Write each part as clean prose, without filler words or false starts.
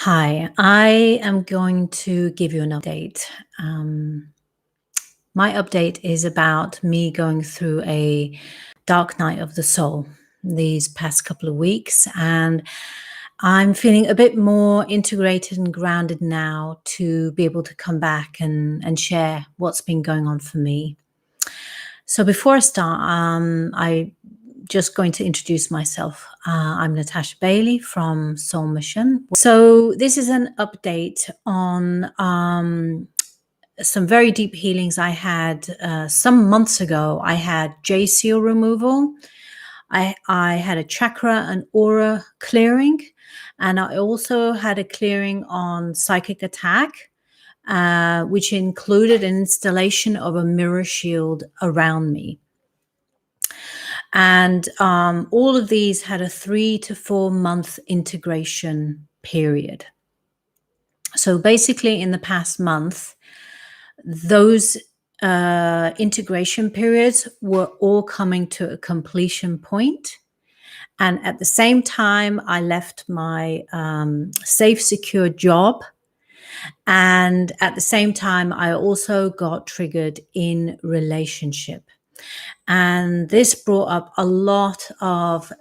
Hi, I am going to give you an update. Um, my update is about me going through a dark night of the soul these past couple of weeks, and I'm feeling a bit more integrated and grounded now to be able to come back and share what's been going on for me. So before I start, I just going to introduce myself. I'm Natasha Bailey from Soul Mission. So this is an update on some very deep healings I had some months ago. I had J seal removal. I had a chakra and aura clearing, and I also had a clearing on psychic attack, which included an installation of a mirror shield around me. And all of these had a 3 to 4 month integration period. So basically, in the past month, those integration periods were all coming to a completion point. And at the same time, I left my safe, secure job. And at the same time, I also got triggered in relationship. And this brought up a lot of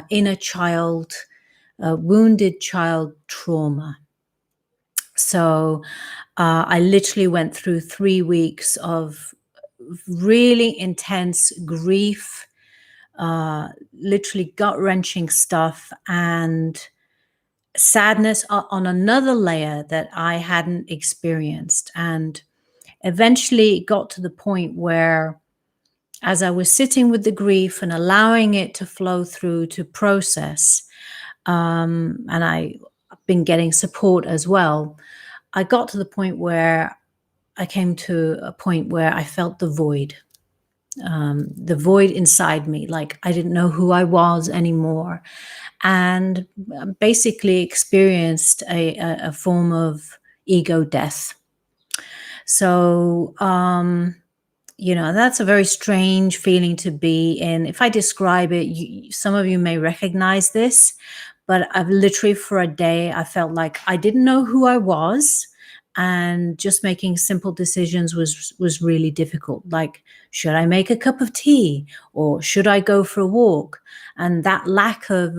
inner child, wounded child trauma. So I literally went through 3 weeks of really intense grief, literally gut-wrenching stuff, and sadness on another layer that I hadn't experienced. And eventually it got to the point where, as I was sitting with the grief and allowing it to flow through to process, and I've been getting support as well, I got to the point where I came to a point where I felt the void inside me, like I didn't know who I was anymore, and basically experienced a form of ego death. So, that's a very strange feeling to be in. If I describe it, some of you may recognize this, but I've literally for a day, I felt like I didn't know who I was, and just making simple decisions was really difficult. Like, should I make a cup of tea or should I go for a walk? And that lack of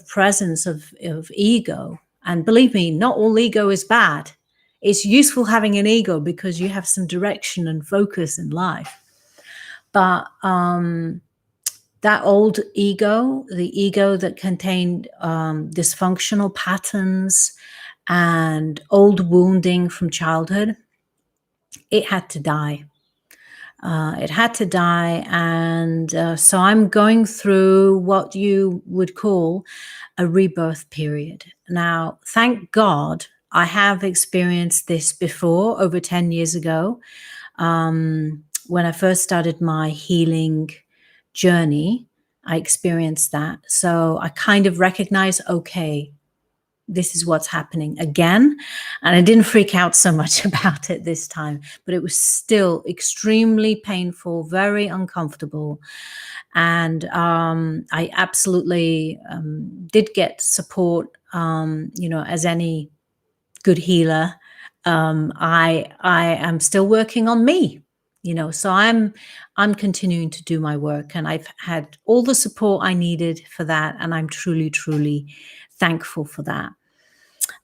presence of ego. And believe me, not all ego is bad. It's useful having an ego because you have some direction and focus in life. But that old ego, the ego that contained dysfunctional patterns and old wounding from childhood, it had to die. And so I'm going through what you would call a rebirth period. Now, thank God, I have experienced this before, over 10 years ago, when I first started my healing journey. I experienced that. So I kind of recognize, okay, this is what's happening again. And I didn't freak out so much about it this time, but it was still extremely painful, very uncomfortable. And I absolutely did get support, as any good healer. I am still working on me, so I'm continuing to do my work, and I've had all the support I needed for that, and I'm truly, truly thankful for that.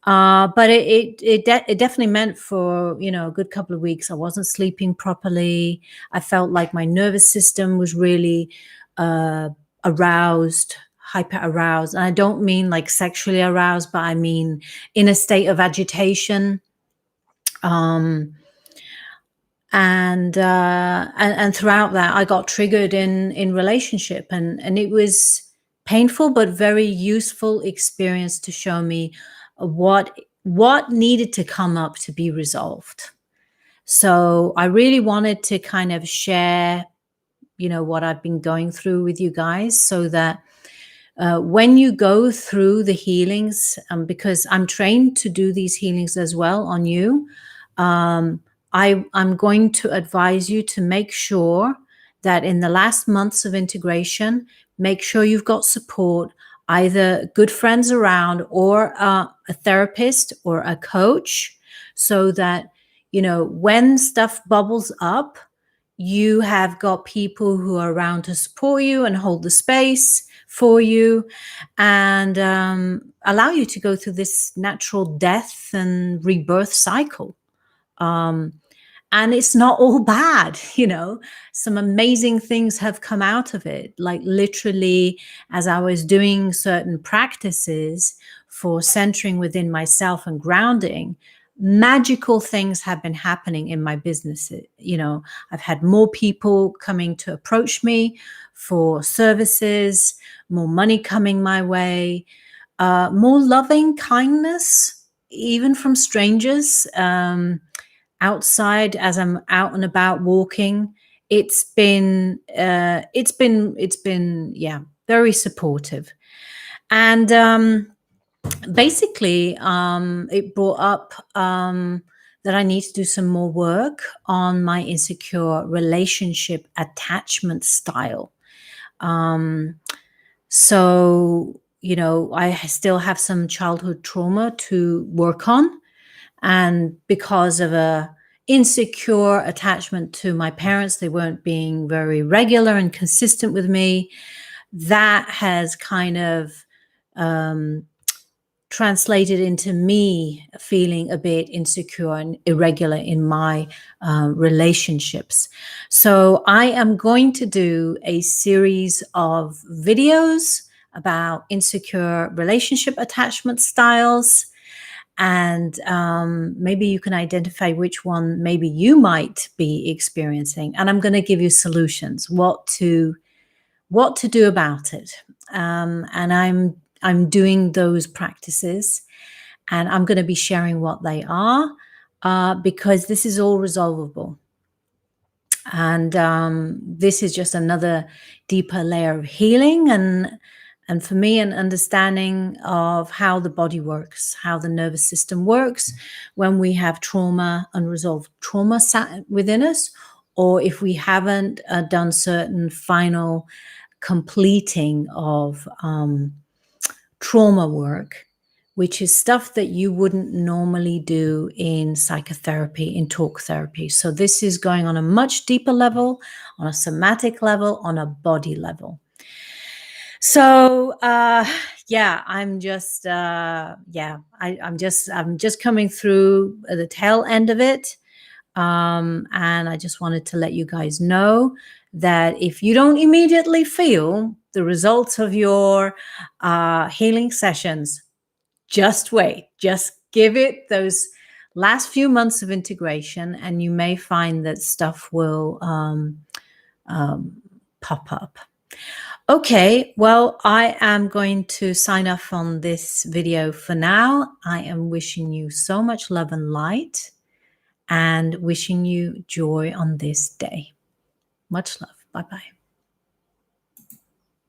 But it definitely meant for a good couple of weeks I wasn't sleeping properly. I felt like my nervous system was really aroused, hyper aroused, and I don't mean like sexually aroused, but I mean in a state of agitation. And throughout that, I got triggered in relationship, and it was painful but very useful experience to show me what needed to come up to be resolved. So I really wanted to kind of share, what I've been going through with you guys, so that when you go through the healings, because I'm trained to do these healings as well on you, I'm going to advise you to make sure that in the last months of integration, make sure you've got support. either good friends around or a therapist or a coach, so that, you know, when stuff bubbles up, you have got people who are around to support you and hold the space for you, and allow you to go through this natural death and rebirth cycle. Um, and it's not all bad, you know. Some amazing things have come out of it. Like, literally, as I was doing certain practices for centering within myself and grounding, magical things have been happening in my business. You know, I've had more people coming to approach me for services, more money coming my way, more loving kindness, even from strangers. Outside, as I'm out and about walking, it's been yeah, very supportive. And basically, it brought up that I need to do some more work on my insecure relationship attachment style. So, you know, I still have some childhood trauma to work on, and because of a insecure attachment to my parents, they weren't being very regular and consistent with me. That has kind of translated into me feeling a bit insecure and irregular in my relationships. So I am going to do a series of videos about insecure relationship attachment styles, and maybe you can identify which one maybe you might be experiencing, and I'm going to give you solutions what to do about it. And I'm doing those practices, and I'm going to be sharing what they are, because this is all resolvable. And this is just another deeper layer of healing, and for me, an understanding of how the body works, how the nervous system works when we have trauma, unresolved trauma sat within us, or if we haven't done certain final completing of trauma work, which is stuff that you wouldn't normally do in psychotherapy, in talk therapy. So this is going on a much deeper level, on a somatic level, on a body level. So yeah, I'm just I'm just coming through the tail end of it. And I just wanted to let you guys know that if you don't immediately feel the results of your healing sessions, just wait. Just give it those last few months of integration, and you may find that stuff will pop up. Okay, well, I am going to sign off on this video for now. I am wishing you so much love and light, and wishing you joy on this day. Much love. Bye-bye.